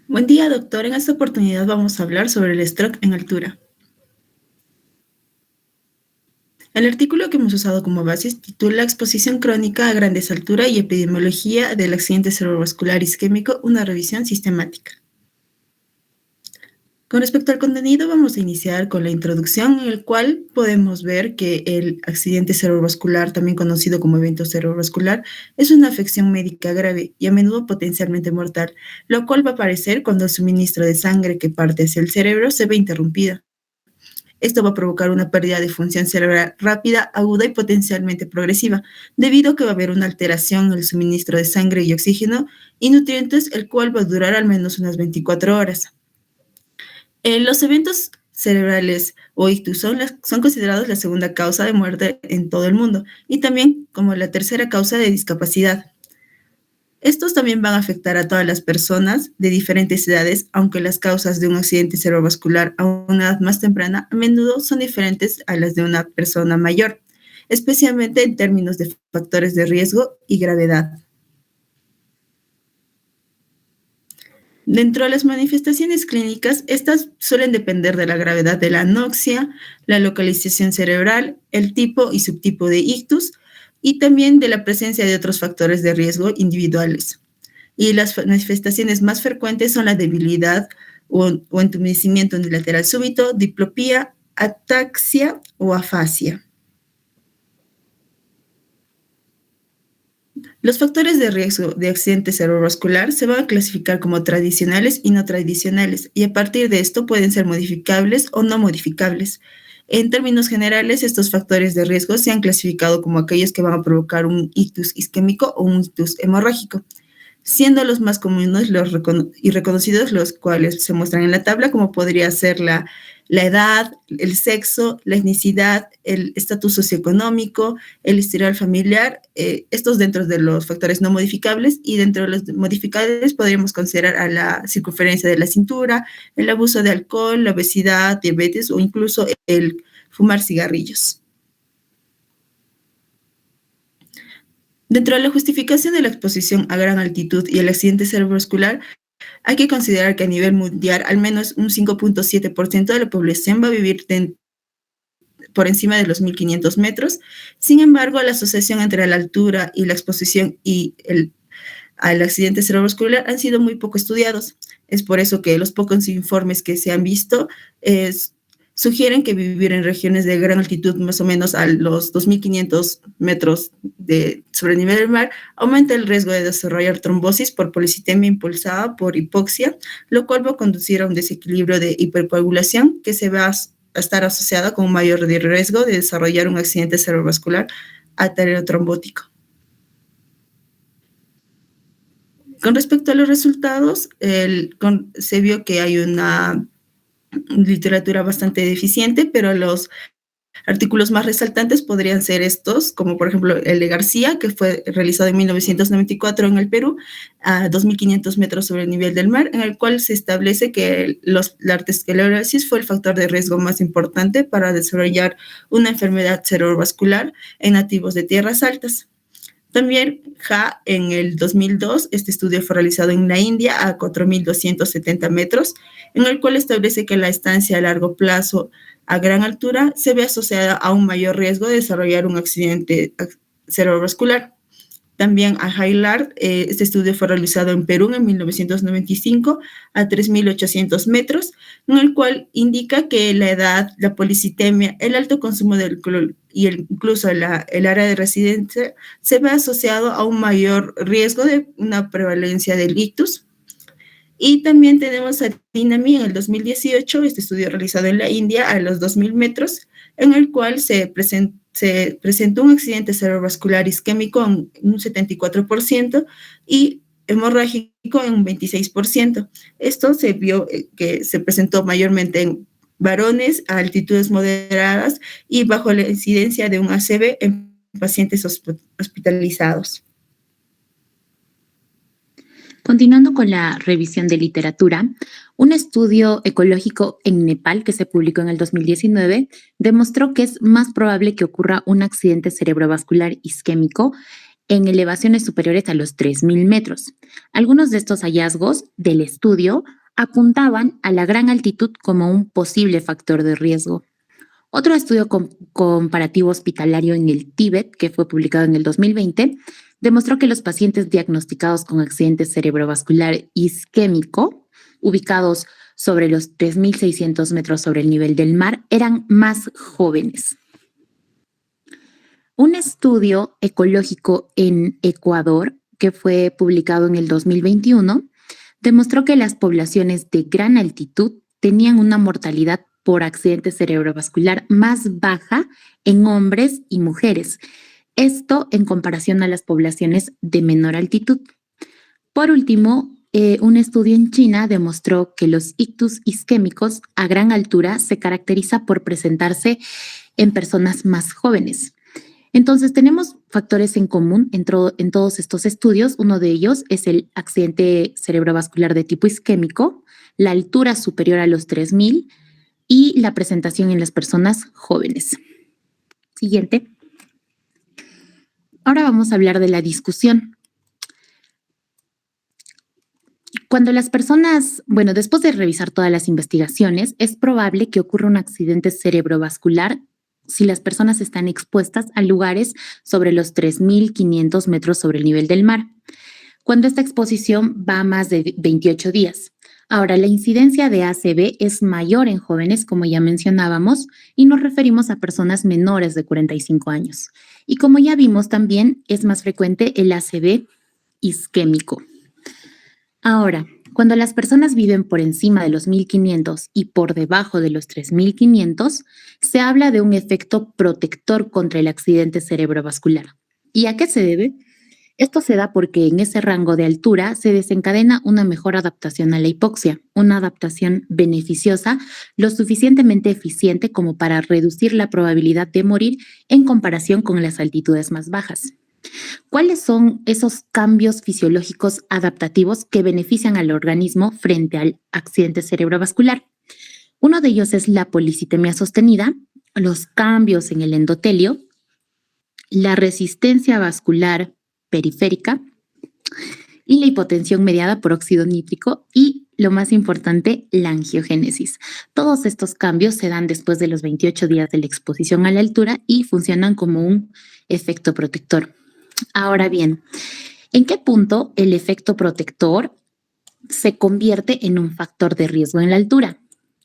Buen día, doctor. En esta oportunidad vamos a hablar sobre el stroke en altura. El artículo que hemos usado como base titula Exposición crónica a grandes alturas y epidemiología del accidente cerebrovascular isquémico, una revisión sistemática. Con respecto al contenido, vamos a iniciar con la introducción, en el cual podemos ver que el accidente cerebrovascular, también conocido como evento cerebrovascular, es una afección médica grave y a menudo potencialmente mortal, lo cual va a aparecer cuando el suministro de sangre que parte hacia el cerebro se ve interrumpida. Esto va a provocar una pérdida de función cerebral rápida, aguda y potencialmente progresiva, debido a que va a haber una alteración en el suministro de sangre y oxígeno y nutrientes, el cual va a durar al menos unas 24 horas. Los eventos cerebrales o ictus son considerados la segunda causa de muerte en todo el mundo y también como la tercera causa de discapacidad. Estos también van a afectar a todas las personas de diferentes edades, aunque las causas de un accidente cerebrovascular a una edad más temprana a menudo son diferentes a las de una persona mayor, especialmente en términos de factores de riesgo y gravedad. Dentro de las manifestaciones clínicas, estas suelen depender de la gravedad de la anoxia, la localización cerebral, el tipo y subtipo de ictus y también de la presencia de otros factores de riesgo individuales. Y las manifestaciones más frecuentes son la debilidad o entumecimiento unilateral súbito, diplopía, ataxia o afasia. Los factores de riesgo de accidente cerebrovascular se van a clasificar como tradicionales y no tradicionales, y a partir de esto pueden ser modificables o no modificables. En términos generales, estos factores de riesgo se han clasificado como aquellos que van a provocar un ictus isquémico o un ictus hemorrágico, siendo los más comunes y reconocidos los cuales se muestran en la tabla, como podría ser la edad, el sexo, la etnicidad, el estatus socioeconómico, el historial familiar, estos dentro de los factores no modificables, y dentro de los modificables podríamos considerar a la circunferencia de la cintura, el abuso de alcohol, la obesidad, diabetes o incluso el fumar cigarrillos. Dentro de la justificación de la exposición a gran altitud y el accidente cerebrovascular, hay que considerar que a nivel mundial al menos un 5.7% de la población va a vivir por encima de los 1.500 metros. Sin embargo, la asociación entre la altura y la exposición al accidente cerebrovascular han sido muy poco estudiados. Es por eso que los pocos informes que se han visto sugieren que vivir en regiones de gran altitud, más o menos a los 2.500 metros sobre el nivel del mar, aumenta el riesgo de desarrollar trombosis por policitemia impulsada por hipoxia, lo cual va a conducir a un desequilibrio de hipercoagulación que se va a estar asociada con un mayor riesgo de desarrollar un accidente cerebrovascular arteriotrombótico. Con respecto a los resultados, se vio que hay una literatura bastante deficiente, pero los artículos más resaltantes podrían ser estos, como por ejemplo el de García, que fue realizado en 1994 en el Perú, a 2.500 metros sobre el nivel del mar, en el cual se establece que la arteriosclerosis fue el factor de riesgo más importante para desarrollar una enfermedad cerebrovascular en nativos de tierras altas. También Ja, en el 2002, este estudio fue realizado en la India a 4.270 metros, en el cual establece que la estancia a largo plazo a gran altura se ve asociada a un mayor riesgo de desarrollar un accidente cerebrovascular. También a Hailard, este estudio fue realizado en Perú en 1995 a 3.800 metros, en el cual indica que la edad, la policitemia, el alto consumo de alcohol y incluso el área de residencia se ve asociado a un mayor riesgo de una prevalencia del ictus. Y también tenemos a Dinami en el 2018, este estudio realizado en la India a los 2.000 metros, en el cual se presentó un accidente cerebrovascular isquémico en un 74% y hemorrágico en un 26%. Esto se vio que se presentó mayormente en varones a altitudes moderadas y bajo la incidencia de un ACV en pacientes hospitalizados. Continuando con la revisión de literatura, un estudio ecológico en Nepal que se publicó en el 2019 demostró que es más probable que ocurra un accidente cerebrovascular isquémico en elevaciones superiores a los 3.000 metros. Algunos de estos hallazgos del estudio apuntaban a la gran altitud como un posible factor de riesgo. Otro estudio comparativo hospitalario en el Tíbet, que fue publicado en el 2020, demostró que los pacientes diagnosticados con accidente cerebrovascular isquémico, ubicados sobre los 3.600 metros sobre el nivel del mar, eran más jóvenes. Un estudio ecológico en Ecuador, que fue publicado en el 2021, demostró que las poblaciones de gran altitud tenían una mortalidad por accidente cerebrovascular más baja en hombres y mujeres. Esto en comparación a las poblaciones de menor altitud. Por último, un estudio en China demostró que los ictus isquémicos a gran altura se caracteriza por presentarse en personas más jóvenes. Entonces, tenemos factores en común en todos estos estudios. Uno de ellos es el accidente cerebrovascular de tipo isquémico, la altura superior a los 3.000 y la presentación en las personas jóvenes. Siguiente. Ahora vamos a hablar de la discusión. Cuando las personas, después de revisar todas las investigaciones, es probable que ocurra un accidente cerebrovascular si las personas están expuestas a lugares sobre los 3.500 metros sobre el nivel del mar, cuando esta exposición va a más de 28 días. Ahora, la incidencia de ACV es mayor en jóvenes, como ya mencionábamos, y nos referimos a personas menores de 45 años. Y como ya vimos también, es más frecuente el ACV isquémico. Ahora, cuando las personas viven por encima de los 1.500 y por debajo de los 3.500, se habla de un efecto protector contra el accidente cerebrovascular. ¿Y a qué se debe? Esto se da porque en ese rango de altura se desencadena una mejor adaptación a la hipoxia, una adaptación beneficiosa, lo suficientemente eficiente como para reducir la probabilidad de morir en comparación con las altitudes más bajas. ¿Cuáles son esos cambios fisiológicos adaptativos que benefician al organismo frente al accidente cerebrovascular? Uno de ellos es la policitemia sostenida, los cambios en el endotelio, la resistencia vascular periférica y la hipotensión mediada por óxido nítrico y, lo más importante, la angiogénesis. Todos estos cambios se dan después de los 28 días de la exposición a la altura y funcionan como un efecto protector. Ahora bien, ¿en qué punto el efecto protector se convierte en un factor de riesgo en la altura?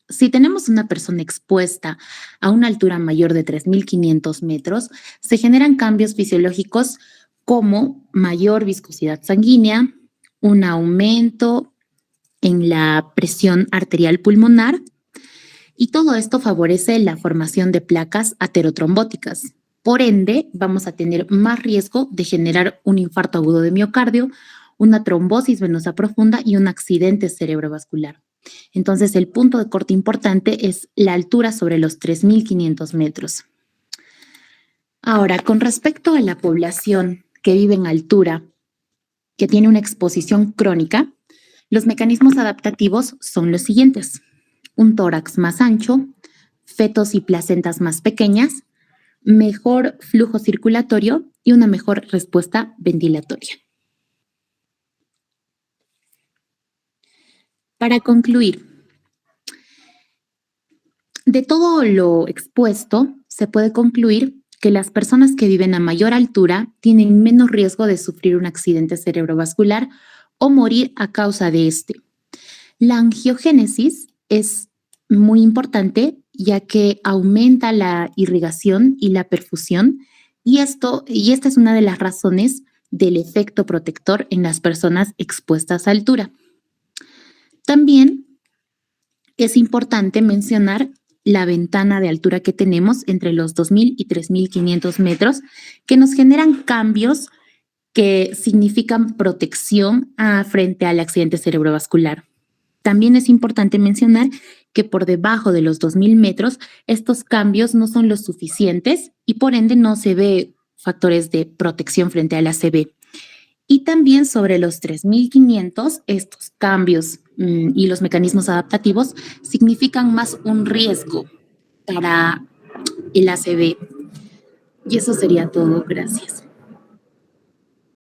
Si tenemos una persona expuesta a una altura mayor de 3.500 metros, se generan cambios fisiológicos como mayor viscosidad sanguínea, un aumento en la presión arterial pulmonar, y todo esto favorece la formación de placas aterotrombóticas. Por ende, vamos a tener más riesgo de generar un infarto agudo de miocardio, una trombosis venosa profunda y un accidente cerebrovascular. Entonces, el punto de corte importante es la altura sobre los 3.500 metros. Ahora, con respecto a la población que vive en altura, que tiene una exposición crónica, los mecanismos adaptativos son los siguientes: un tórax más ancho, fetos y placentas más pequeñas, mejor flujo circulatorio y una mejor respuesta ventilatoria. Para concluir, de todo lo expuesto, se puede concluir que las personas que viven a mayor altura tienen menos riesgo de sufrir un accidente cerebrovascular o morir a causa de este. La angiogénesis es muy importante ya que aumenta la irrigación y la perfusión y esta es una de las razones del efecto protector en las personas expuestas a altura. También es importante mencionar la ventana de altura que tenemos entre los 2.000 y 3.500 metros, que nos generan cambios que significan protección frente al accidente cerebrovascular. También es importante mencionar que por debajo de los 2.000 metros, estos cambios no son los suficientes y por ende no se ve factores de protección frente al ACV. Y también sobre los 3.500, estos cambios y los mecanismos adaptativos significan más un riesgo para el ACV. Y eso sería todo. Gracias.